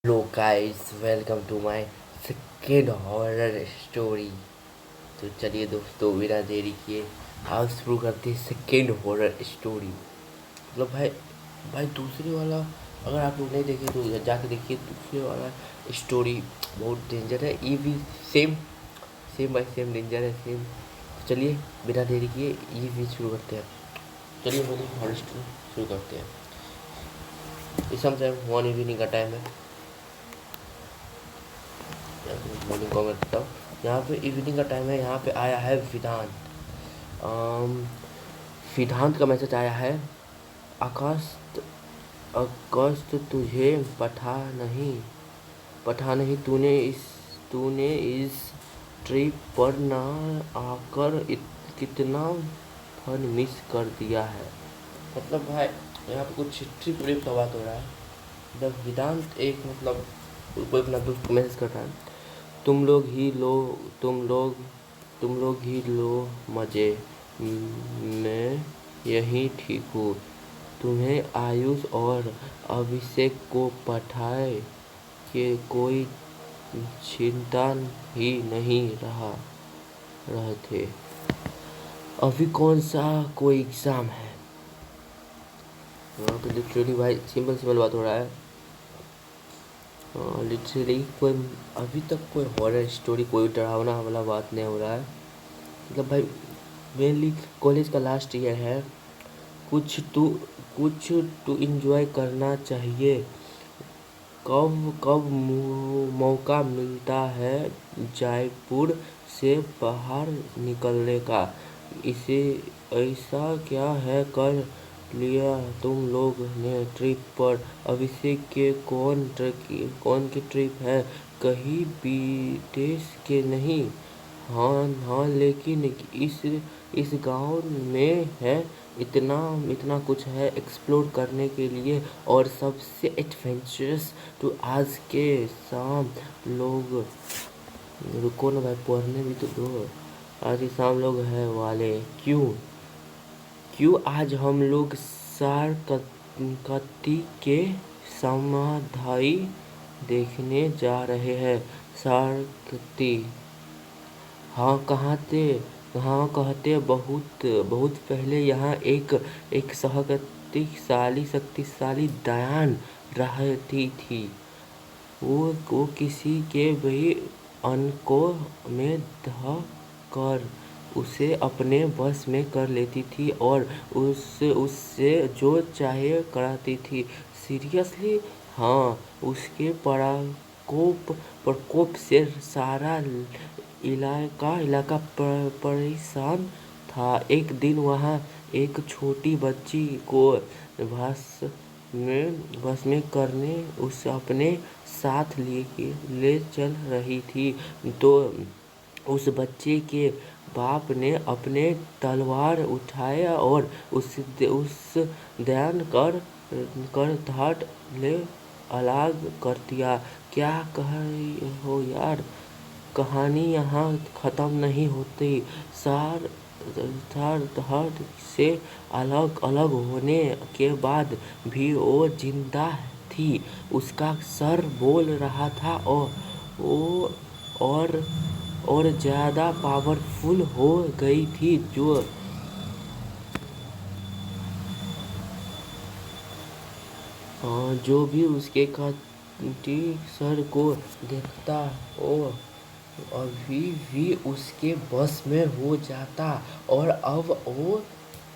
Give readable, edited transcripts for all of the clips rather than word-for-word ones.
Hello guys, welcome to my second horror story. तो चलिए दोस्तों, बिना देरी किए आज शुरू करते हैं सेकेंड हॉरर स्टोरी। मतलब भाई भाई दूसरे वाला अगर आप लोग नहीं देखे तो जाके देखिए। दूसरे वाला स्टोरी बहुत डेंजर है, ये भी same same by same danger है, सेम। तो चलिए बिना देरी किए ये भी शुरू करते हैं। चलिए मेरी हॉरर स्टोरी शुरू करते हैं। इस समय 1 इवनिंग का टाइम है। मॉर्निंग को मैं बताता हूँ। यहाँ पे इवनिंग का टाइम है। यहाँ पे आया है वेदांत। अम, वेदांत का मैसेज आया है। आकाश अगस्त तुझे पठा नहीं तूने इस ट्रिप पर ना आकर कितना फन मिस कर दिया है। मतलब भाई यहाँ पे कुछ ट्रिप व्रिप का बात हो रहा है। जब वेदांत एक मतलब कोई अपना दोस्त को मैसेज कर रहा है। तुम लोग ही लो तुम लोग ही लो मज़े, मैं यहीं ठीक हूँ। तुम्हें आयुष और अभिषेक को पठाए कि कोई चिंता ही नहीं रहे थे। अभी कौन सा कोई एग्ज़ाम है। हाँ, तो लिटरली भाई सिंपल सिंपल बात हो रहा है। लिटरली कोई अभी तक कोई हॉरर स्टोरी, कोई डरावना वाला बात नहीं हो रहा है। मतलब भाई मेनली कॉलेज का लास्ट ईयर है। कुछ तो कुछ तो एंजॉय करना चाहिए। कब कब मौका मिलता है जयपुर से बाहर निकलने का। इसे ऐसा क्या है कर लिया तुम लोग ने ट्रिप पर। अभिषेक के कौन की ट्रिप है, कहीं विदेश के नहीं। हाँ हाँ, लेकिन इस गांव में है। इतना इतना कुछ है एक्सप्लोर करने के लिए। और सबसे एडवेंचरस तो आज के शाम लोग, रुको ना भाई, पढ़ने भी तो दो। आज ही शाम लोग है वाले। क्यों क्यों आज हम लोग सारकती के समाधि देखने जा रहे हैं। सारकती, हाँ कहते बहुत बहुत पहले यहाँ एक शक्तिशाली डायन रहती थी। वो किसी के भी अनको में ध कर उसे अपने बस में कर लेती थी और उससे जो चाहे कराती थी। सीरियसली, हाँ। उसके प्रकोप से सारा इलाका परेशान था। एक दिन वहाँ एक छोटी बच्ची को भस्म करने उसे अपने साथ ले चल रही थी। तो उस बच्चे के बाप ने अपने तलवार उठाया और उस ध्यान कर धाट ले अलग कर दिया। क्या कह रही हो यार, कहानी यहाँ ख़त्म नहीं होती। सार धड़ से अलग अलग होने के बाद भी वो जिंदा थी। उसका सर बोल रहा था और और ज़्यादा पावरफुल हो गई थी। जो भी उसके काटी सर को देखता वो अभी भी उसके बस में हो जाता। और अब वो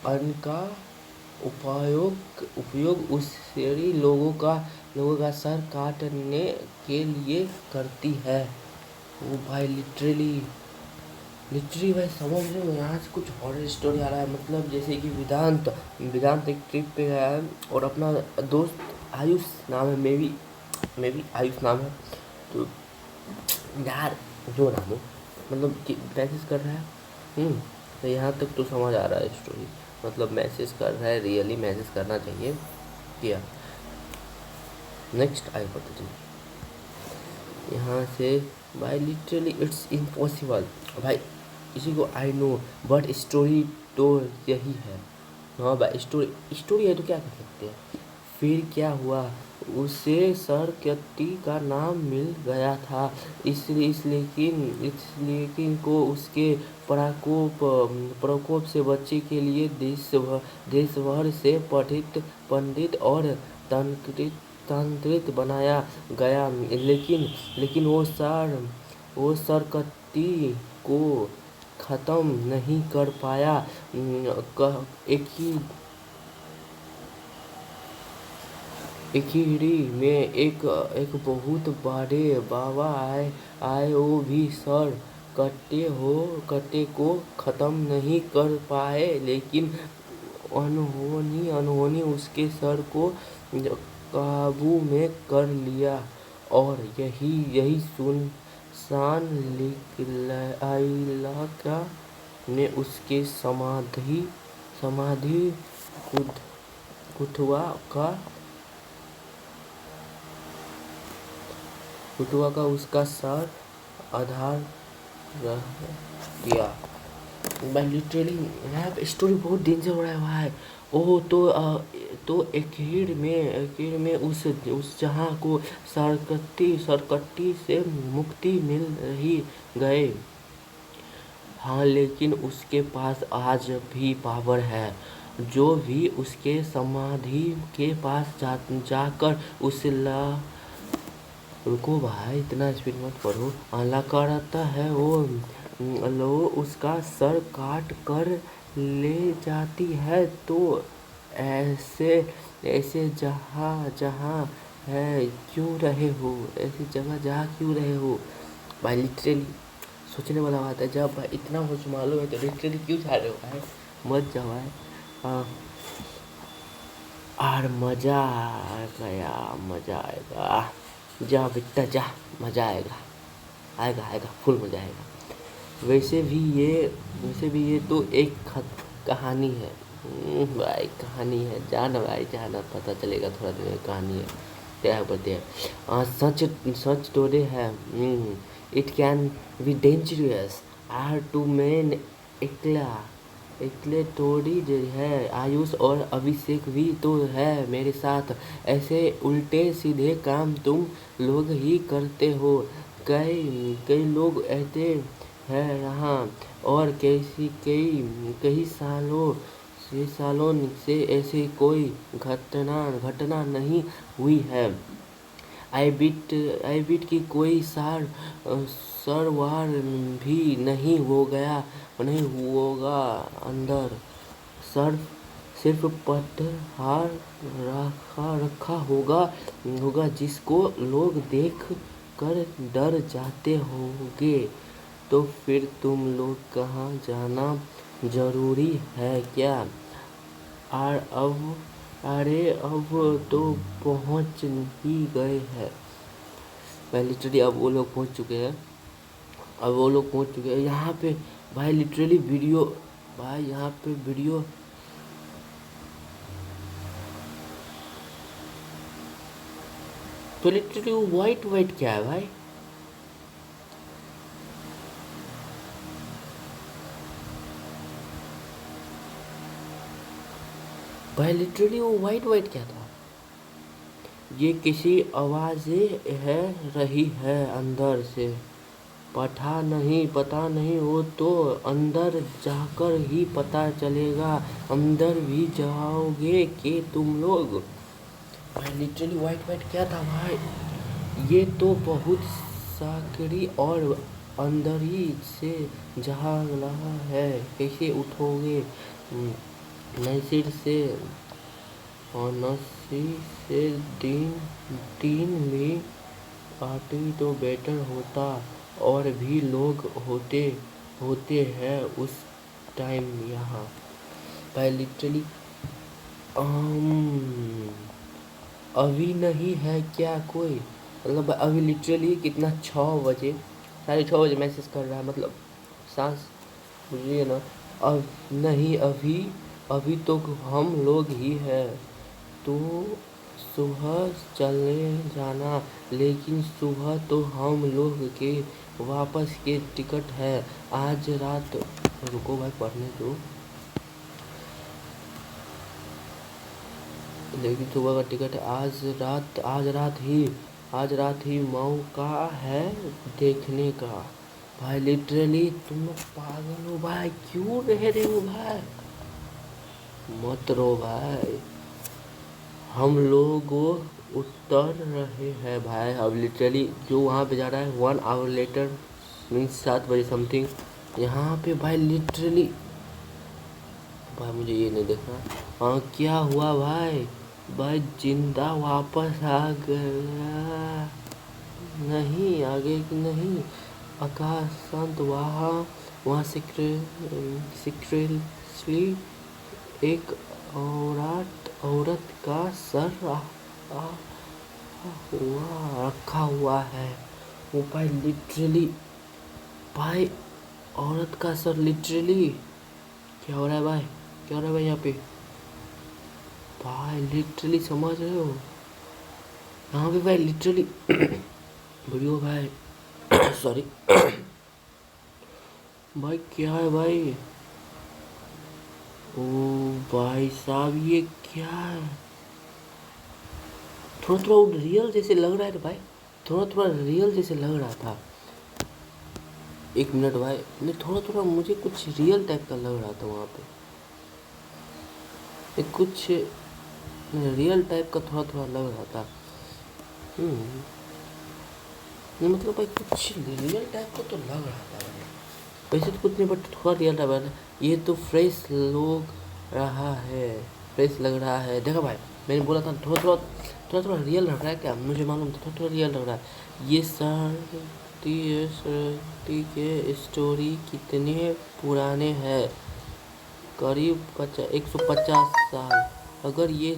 अन्न का उपयोग उस शेरी लोगों का सर काटने के लिए करती है। वो भाई लिटरली भाई समझ रहे हो, यहाँ से कुछ हॉरर स्टोरी आ रहा है। मतलब जैसे कि वेदांत एक ट्रिप पे गया है और अपना दोस्त आयुष नाम है, मे बी आयुष नाम है। तो यार जो नाम हो, मतलब कि मैसेज कर रहा है। तो यहाँ तक तो समझ आ रहा है स्टोरी। मतलब मैसेज कर रहा है, रियली मैसेज करना चाहिए। किया। नेक्स्ट आगे बढ़ते चलिए यहाँ से। भाई लिटरली इट्स इम्पॉसिबल भाई। इसी को आई नो, बट स्टोरी तो यही है। हाँ भाई, स्टोरी है तो क्या कर सकते हैं। फिर क्या हुआ, उसे सर कत्ती का नाम मिल गया था। इसलिए को उसके प्रकोप से बचने के लिए देश भर से पंडित और तांत्रिक बनाया गया, लेकिन वो सरकत्ती को ख़त्म नहीं कर पाया। एक ही घड़ी में एक बहुत बड़े बाबा आए, वो भी सर कट्टे को ख़त्म नहीं कर पाए, लेकिन उन्होंने उसके सर को काबू में कर लिया, और यही सुनसान इलाका में उसके समाधि कुटवा का उसका सर आधार रह गया। भाई लिटरली यहाँ पे स्टोरी बहुत डेंजर हो रहा है भाई। ओह तो एकेर में उस जहाँ को सरकट्टी से मुक्ति मिल रही गए। हाँ, लेकिन उसके पास आज भी पावर है। जो भी उसके समाधि के पास जाकर उसे रुको भाई, इतना स्पीड मत पढ़ो। अल्लाह करता है वो उसका सर काट कर ले जाती है। तो ऐसे जहाँ है क्यों रहे हो, ऐसी जगह जहाँ क्यों रहे हो। भाई लिटरली सोचने वाला बात है, जब भाई इतना कुछ मालूम है तो लिटरली क्यों जा रहे हो भाई, मत जाओ भाई। हाँ, और मज़ा आएगा। जा बेटा जा, मज़ा आएगा, फुल मज़ा आएगा। वैसे भी ये तो एक कहानी है भाई, कहानी है। जाना भाई, जाना, पता चलेगा थोड़ा देर में। कहानी है, क्या बोलते हैं, सच टोरे है। It can be dangerous are to man एकले थोड़ी जो है। आयुष और अभिषेक भी तो है मेरे साथ। ऐसे उल्टे सीधे काम तुम लोग ही करते हो। कई लोग ऐसे हैं यहाँ, और कई सालों से ऐसी कोई घटना नहीं हुई है। आई बिट की कोई सरवार भी नहीं होगा अंदर। सिर्फ पतहार रखा होगा जिसको लोग देख कर डर जाते होंगे। तो फिर तुम लोग कहाँ जाना जरूरी है क्या? अरे अब तो पहुँच ही गए हैं। लिटरली अब वो लोग पहुँच चुके हैं। यहाँ पे भाई लिटरली वीडियो, भाई यहाँ पे वीडियो तो लिटरली वाइट क्या है भाई? भाई लिटरली वो वाइट क्या था? ये किसी आवाज़ें है रही है अंदर से। पता नहीं, वो तो अंदर जाकर ही पता चलेगा। अंदर भी जाओगे कि तुम लोग? भाई लिटरली वाइट क्या था भाई? ये तो बहुत साकड़ी और अंदर ही से झाग रहा है। कैसे उठोगे? नसीर से दिन में पार्टी तो बेटर होता, और भी लोग होते हैं उस टाइम यहाँ। भाई लिटरली अभी नहीं है क्या कोई? मतलब अभी लिटरली कितना 6 बजे, 6:30 मैसेज कर रहा है, मतलब सांस बुझिए ना। अब नहीं, अभी तो हम लोग ही हैं। तो सुबह चले जाना, लेकिन सुबह तो हम लोग के वापस के टिकट है आज रात। रुको भाई, पढ़ने दो। लेकिन सुबह का टिकट है आज रात ही मौका है देखने का। भाई लिटरली तुम लोग पागल हो भाई, क्यों रह रहे हो भाई? मत रो भाई, हम लोग उतर रहे हैं भाई। अब लिटरली जो वहाँ पे जा रहा है 1 आवर लेटर मीन्स 7 बजे समथिंग। यहाँ पे भाई लिटरली भाई मुझे ये नहीं देखना। हाँ क्या हुआ भाई? भाई जिंदा वापस आ गया? नहीं आगे की नहीं। आकाश शांत, वहाँ सिक्रेटली एक औरत का सर आ हुआ रखा हुआ है। वो भाई लिटरली भाई औरत का सर लिटरली क्या हो रहा है भाई? क्या हो रहा है भाई यहाँ पे? भाई लिटरली समझ रहे हो? यहाँ पे भाई लिटरली वीडियो भाई सॉरी भाई क्या है भाई? ओ भाई साहब ये क्या है? थोड़ा थोड़ा रियल जैसे लग रहा है भाई, थोड़ा थोड़ा रियल जैसे लग रहा था। 1 मिनट भाई, नहीं थोड़ा थोड़ा मुझे कुछ रियल टाइप का लग रहा था वहाँ पे। कुछ रियल टाइप का थोड़ा थोड़ा लग रहा था। नहीं मतलब भाई कुछ रियल टाइप का तो लग रहा था भाई। वैसे तो कुछ नहीं बट थोड़ा रियल टाइप है। ये तो फ्रेश लग रहा है। देखा भाई, मैंने बोला था थोड़ा थोड़ा रियल लग रहा है क्या? मुझे मालूम था थोड़ा थोड़ा रियल लग रहा है। ये सरती के स्टोरी कितने पुराने हैं? करीब 150 साल। अगर ये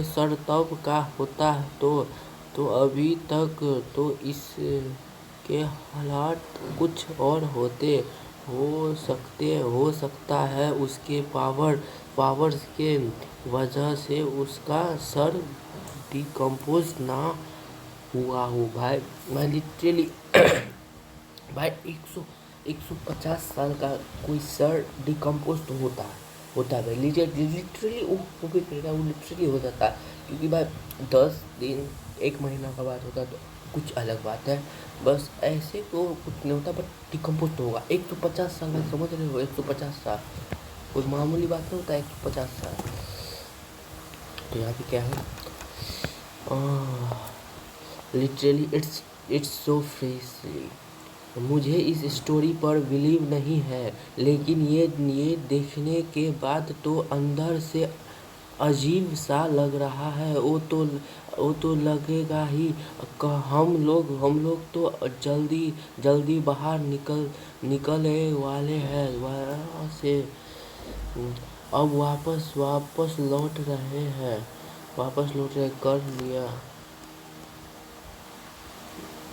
सर तब का होता तो अभी तक तो इसके हालात कुछ और होते। हो सकता है उसके पावर्स के वजह से उसका सर डिकम्पोज ना हुआ हो भाई। मैं लिटरली भाई 150 साल का कोई सर डिकम्पोज तो होता है भाई। लिटरली वो भी करेगा, वो लिटरली हो जाता है। क्योंकि भाई 10 दिन 1 महीना का बात होता तो कुछ अलग बात है। बस ऐसे तो कुछ नहीं होता बट डिकम्पोज तो होगा। 150 साल में समझ रहे हो? 150 साल कोई मामूली बात नहीं होता। 150 साल तो यहाँ पे क्या है? Literally it's so freshly. मुझे इस स्टोरी पर बिलीव नहीं है, लेकिन ये देखने के बाद तो अंदर से अजीब सा लग रहा है। वो तो लगेगा ही। हम लोग तो जल्दी बाहर निकलने वाले हैं वहाँ से। अब वापस लौट रहे हैं। कर लिया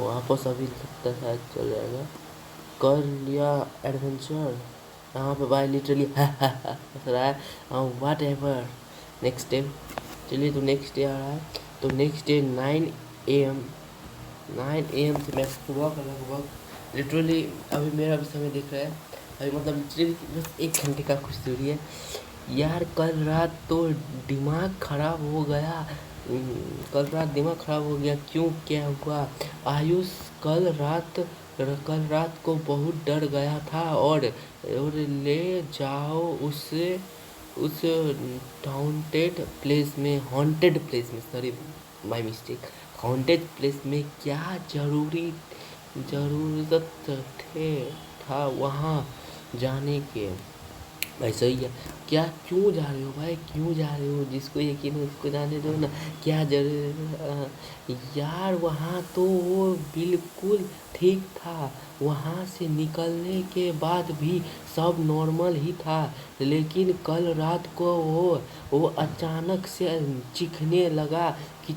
वापस, अभी लगता है शायद चल जाएगा। कर लिया एडवेंचर। यहाँ पे भाई लिटरली हंस रहा है। वाट एवर नेक्स्ट डे। चलिए तो नेक्स्ट डे आ रहा है। तो नेक्स्ट डे 9 AM से मैं सुबह का लगभग लिटरली अभी मेरा भी समय दिख रहा है अभी, मतलब लिटरली बस 1 घंटे का कुछ दूरी है यार। कल रात तो दिमाग खराब हो गया। क्यों? क्या हुआ? आयुष कल रात को बहुत डर गया था और ले जाओ उस हॉन्टेड प्लेस में sorry my mistake. Haunted place में क्या जरूरत था वहाँ जाने के? भाई सही है। क्या क्यों जा रहे हो भाई? क्यों जा रहे हो? जिसको यकीन है उसको जाने दो ना। क्या जरूर यार, वहाँ तो वो बिल्कुल ठीक था। वहाँ से निकलने के बाद भी सब नॉर्मल ही था। लेकिन कल रात को वो अचानक से चीखने लगा कि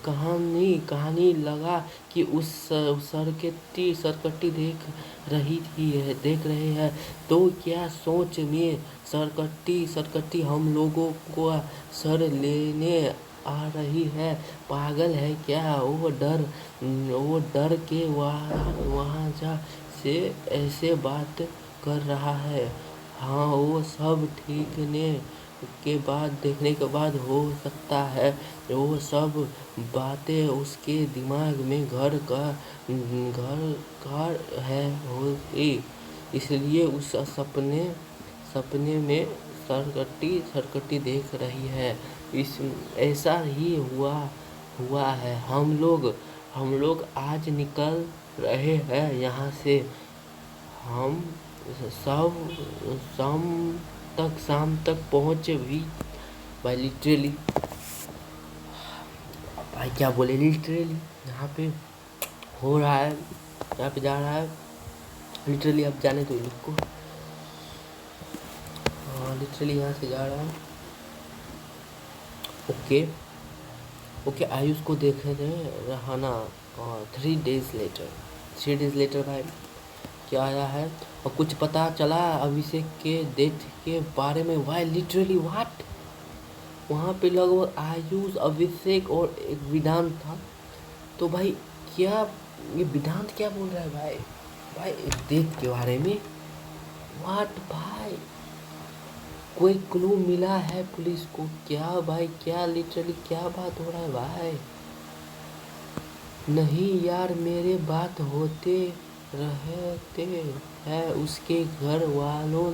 कहानी लगा कि उस सरकट्टी देख रहे हैं। तो क्या सोच में सरकट्टी हम लोगों को सर लेने आ रही है? पागल है क्या? वो डर के वहाँ जा से ऐसे बात कर रहा है। हाँ वो सब ठीक ने के बाद देखने के बाद हो सकता है वो सब बातें उसके दिमाग में घर है होगी, इसलिए उस सपने में सरकटी देख रही है। इस ऐसा ही हुआ है। हम लोग आज निकल रहे हैं यहाँ से। हम सब शाम तक पहुँच भी भाई लिटरली। भाई क्या बोले, लिटरली यहाँ पे हो रहा है, यहाँ पे जा रहा है लिटरली। अब जाने दो लोग को। हाँ लिटरली यहाँ से जा रहा है। ओके आयुष को देखे थे रहना। 3 डेज लेटर भाई क्या आया है और कुछ पता चला अभिषेक के डेथ के बारे में। भाई लिटरली व्हाट, वहाँ पे लगभग आयुष, अभिषेक और एक वेदांत था। तो भाई क्या ये वेदांत क्या बोल रहा है भाई डेथ के बारे में? व्हाट भाई, कोई क्लू मिला है पुलिस को क्या भाई? क्या लिटरली क्या बात हो रहा है भाई? नहीं यार, मेरे बात होते रहते हैं उसके घर वालों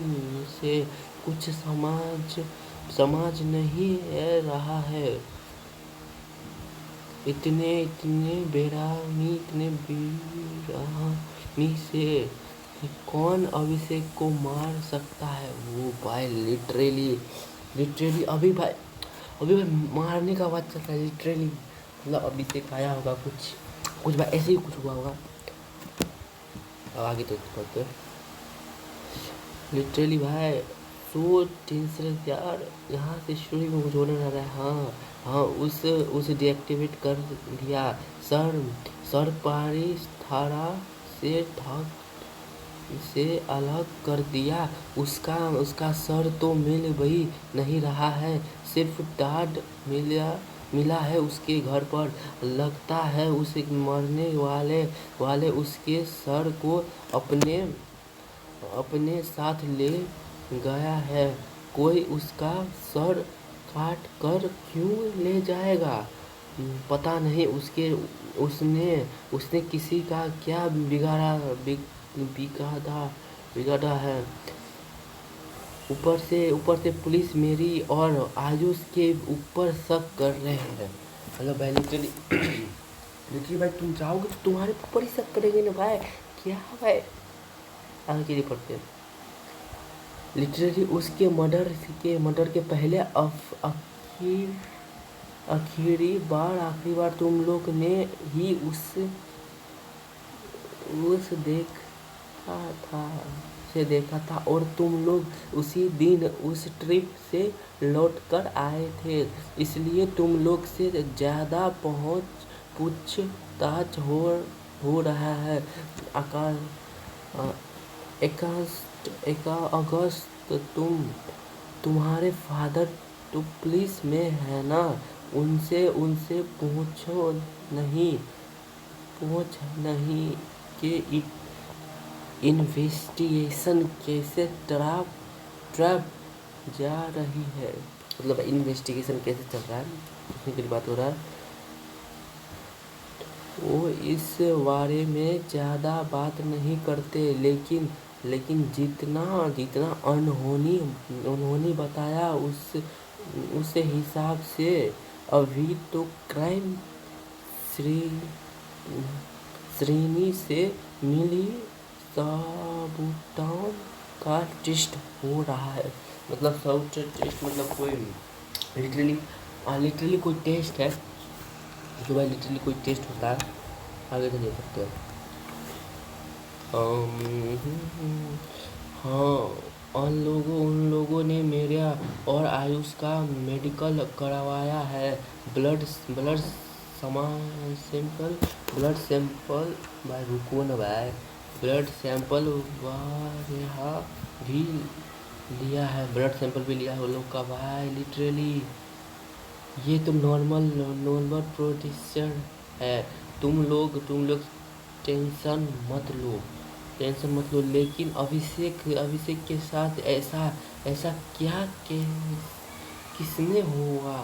से। कुछ समझ नहीं रहा है। इतने बेरहमी से कौन अभिषेक को मार सकता है? वो भाई लिटरली अभी भाई मारने का बात चल रहा है लिटरली। मतलब अभिषेक आया होगा, कुछ भाई ऐसे ही कुछ हुआ होगा। अब आगे तो करते लिटरली भाई। सो टेंशन यार, यहाँ से शुरू में कुछ होने ना रहा है। हाँ उस डीएक्टिवेट कर दिया। सर पारिस थारा से अलग कर दिया। उसका सर तो मिल भी नहीं रहा है, सिर्फ डाड मिला है उसके घर पर। लगता है उसे मरने वाले उसके सर को अपने साथ ले गया है। कोई उसका सर काट कर क्यों ले जाएगा? पता नहीं उसने किसी का क्या बिगाड़ा है। ऊपर से पुलिस मेरी और आयुष के ऊपर शक कर रहे हैं। हेलो भाई लिटरली भाई तुम जाओगे तो तुम्हारे ऊपर ही शक करेंगे ना भाई। क्या भाई आगे के लिए पढ़ते हैं। लिटरली उसके मर्डर के पहले आखिरी बार तुम लोग ने ही देखा था और तुम लोग उसी दिन उस ट्रिप से लौट कर आए थे, इसलिए तुम लोग से ज़्यादा पूछताछ हो रहा है। अगस्त तुम्हारे फादर तो पुलिस में है ना? उनसे पूछो नहीं कि इन्वेस्टिगेशन कैसे ट्रैप जा रही है। मतलब इन्वेस्टिगेशन कैसे चल रहा है, उसमें की बात हो रहा है। वो इस बारे में ज़्यादा बात नहीं करते, लेकिन जितना उन्होंने बताया उस हिसाब से अभी तो क्राइम श्रेणी से मिली सबूतों का टेस्ट हो रहा है। मतलब सब टेस्ट मतलब कोई लिटरली कोई टेस्ट है जो भाई लिटरली कोई टेस्ट होता है। आगे तो नहीं सकते। हाँ उन लोगों ने मेरा और आयुष का मेडिकल करवाया है। ब्लड सैंपल भाई रुको ना भाई। ब्लड सैंपल वहाँ भी लिया है, ब्लड सैंपल भी लिया है उन लोग का भाई। लिटरली ये तो नॉर्मल प्रोसीजर है। तुम लोग टेंशन मत लो। लेकिन अभिषेक के साथ ऐसा क्या किसने हुआ?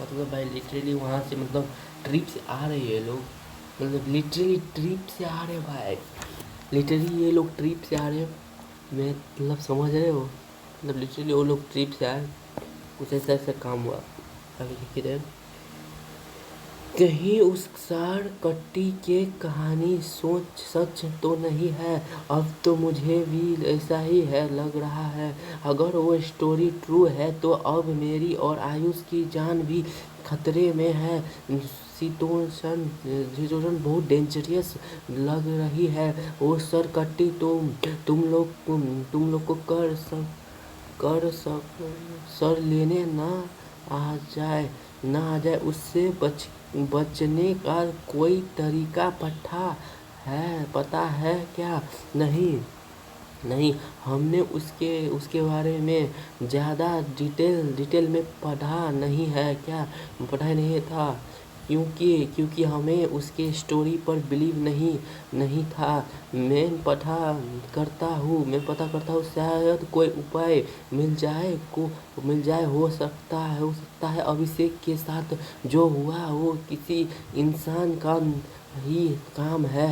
मतलब भाई लिटरली वहाँ से मतलब ट्रिप से आ रहे हैं लोग, मतलब लिटरली ट्रिप से आ रहे हैं भाई, लिटरली ये लोग ट्रिप से आ रहे हैं। मैं मतलब समझ रहे हो, मतलब लिटरली वो लोग ट्रिप से आए, कुछ ऐसा ऐसा काम हुआ। अभी लिख रहे हैं, कहीं उस सार कट्टी के कहानी सोच सच तो नहीं है। अब तो मुझे भी ऐसा ही है लग रहा है। अगर वो स्टोरी ट्रू है तो अब मेरी और आयुष की जान भी खतरे में है। सिचुएशन बहुत डेंजरस लग रही है। वो सर कट्टी तुम लोग को कर सर लेने ना आ जाए उससे बचने का कोई तरीका पता है क्या? नहीं नहीं, हमने उसके उसके बारे में ज़्यादा डिटेल में पढ़ा नहीं था, क्योंकि हमें उसके स्टोरी पर बिलीव नहीं था। मैं पता करता हूँ, शायद कोई उपाय मिल जाए। हो सकता है अभिषेक के साथ जो हुआ वो किसी इंसान का ही काम है,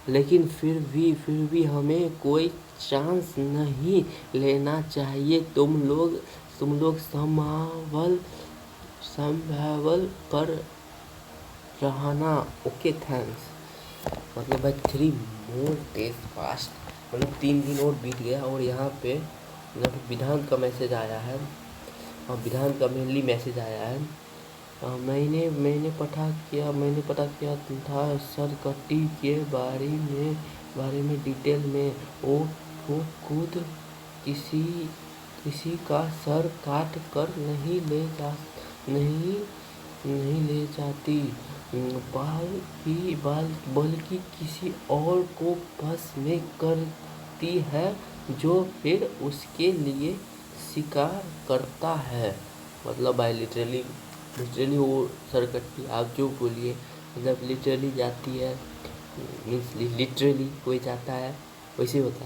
लेकिन फिर भी हमें कोई चांस नहीं लेना चाहिए। तुम लोग संभावल कर रहना। Okay thanks. मतलब भाई 3 more days फास्ट, मतलब 3 दिन और बीत गया और यहाँ पे मतलब विधान का मैसेज आया है, और विधान का मेनली मैसेज आया है। मैंने पता किया था सर कट्टी के बारे में डिटेल में। वो खुद किसी का सर काट कर नहीं ले जाती, बल्कि किसी और को बस में करती है, जो फिर उसके लिए शिकार करता है। मतलब भाई लिटरली वो सरकट्टी, आप जो बोलिए, मतलब लिटरली जाती है, मीन्स लिटरली कोई जाता है वैसे होता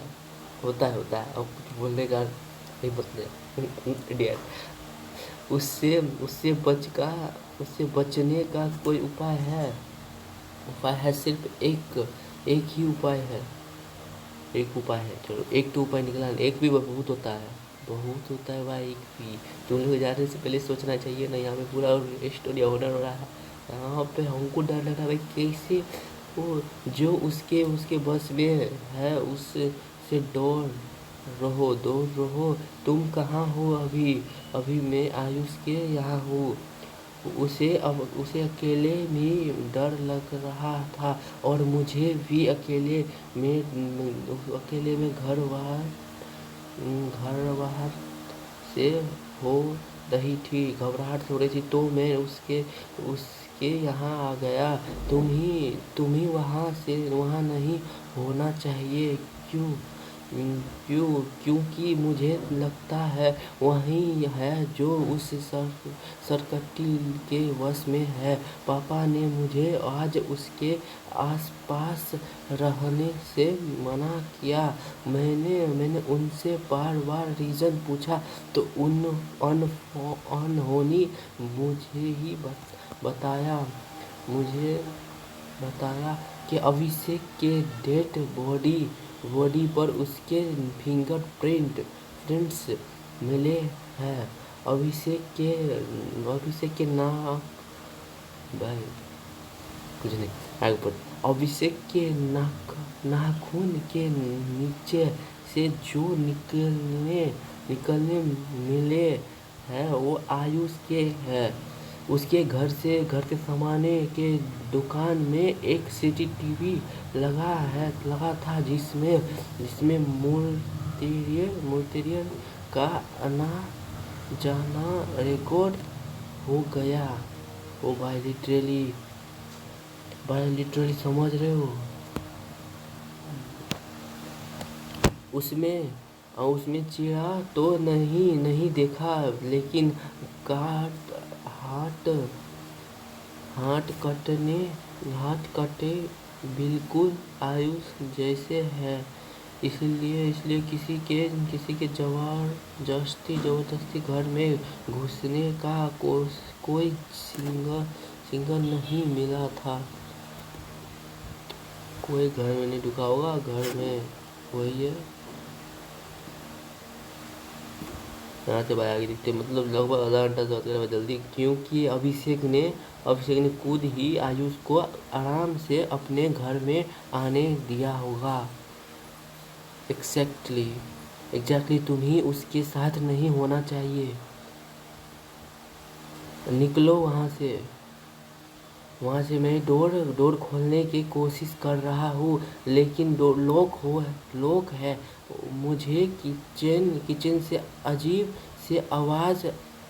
है और कुछ बोलने का नहीं बदले डियर। उससे उससे बचने का कोई उपाय है, सिर्फ एक ही उपाय है। चलो एक तो उपाय निकला, एक भी बहुत होता है भाई। एक भी तुम लोग जाने से पहले सोचना चाहिए ना। यहाँ पे पूरा स्टोरी ऑर्डर हो रहा है, यहाँ पे हमको डर लग रहा है भाई, कैसे वो जो उसके बस में है उससे दूर रहो। तुम कहाँ हो अभी मैं आयुष के यहाँ हूँ। उसे अकेले में डर लग रहा था, और मुझे भी अकेले में घर बाहर से हो घबराहट से हो रही थी, तो मैं उसके यहाँ आ गया। तुम ही वहाँ नहीं होना चाहिए। क्यों? क्योंकि मुझे लगता है वही है जो उस सरकट्टी के वश में है। पापा ने मुझे आज उसके आसपास रहने से मना किया। मैंने उनसे बार रीज़न पूछा, तो उन्होंने बताया मुझे बताया कि अभिषेक के डेड बॉडी पर उसके प्रिंट्स मिले हैं। अभिषेक के नाम भाई कुछ नहीं आगे पर, अभिषेक के नाखून के नीचे से जो निकलने मिले हैं वो आयुष के हैं। उसके घर के सामने के दुकान में एक सीसीटीवी लगा था, जिसमें मूर्तियों का आना जाना रिकॉर्ड हो गया। ओ भाई लिटरली समझ रहे हो, उसमें चीरा तो नहीं देखा, लेकिन हाथ हाथ कटे बिल्कुल आयुष जैसे है। इसलिए इसलिए किसी के जबरदस्ती घर में घुसने का कोई सिग्नल नहीं मिला था। कोई घर में नहीं ढुका होगा, घर में वही है। यहाँ से बाहर आगे दिखते मतलब लगभग आधा घंटा से बात जल्दी, क्योंकि अभिषेक ने खुद ही आयुष को आराम से अपने घर में आने दिया होगा। एग्जैक्टली तुम्हें उसके साथ नहीं होना चाहिए। निकलो वहाँ से मैं डोर खोलने की कोशिश कर रहा हूँ, लेकिन लोग है। मुझे किचन से अजीब से आवाज़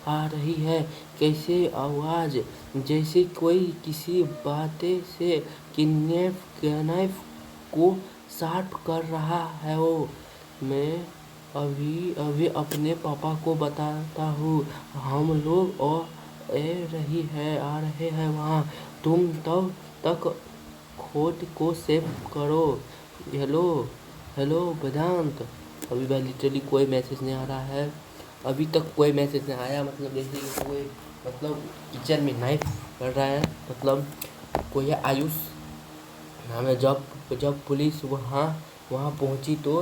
आ रही है। कैसे आवाज़? जैसे कोई किसी बातें से किनाइफ को शार्प कर रहा है हो। मैं अभी अपने पापा को बताता हूँ। हम लोग आ रहे हैं वहाँ। तुम तब तक खुद को सेव करो। हेलो वेदांत। अभी भाई लिटरली कोई मैसेज नहीं आ रहा है, अभी तक कोई मैसेज नहीं आया। मतलब जैसे कि कोई किचन में नाइफ कर रहा है, मतलब कोई आयुष नाम है। जब पुलिस वहाँ पहुँची तो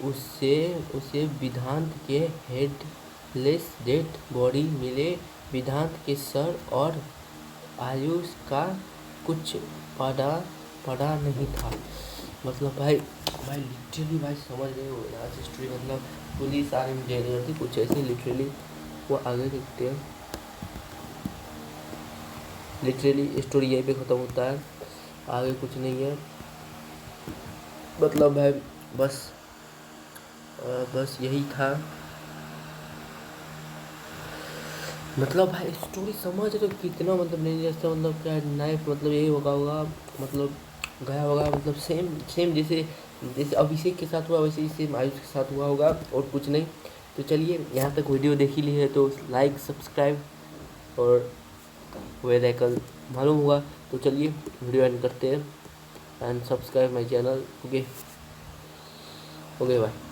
उसे वेदांत के हेडलेस डेड बॉडी मिले। वेदांत के सर और आयुष का कुछ पड़ा नहीं था। मतलब भाई लिटरली भाई समझ रहे हो यहाँ से स्टोरी। मतलब पुलिस आगे में जेल करती कुछ ऐसे लिटरली। वो आगे देखते हैं। लिटरली स्टोरी यहीं पे ख़त्म होता है, आगे कुछ नहीं है। मतलब भाई बस यही था। मतलब भाई स्टोरी समझ रहे हो कितना मतलब नहीं जैसा मतलब क्या नाइफ मतलब यही होगा मतलब गया होगा। मतलब सेम जैसे अभिषेक के साथ हुआ वैसे ही सेम आयुष के साथ हुआ होगा, और कुछ नहीं। तो चलिए यहाँ तक वीडियो देख ही ली है तो लाइक सब्सक्राइब और बेल आइकन मालूम हुआ। तो चलिए वीडियो एंड करते हैं and subscribe my channel. Okay bye.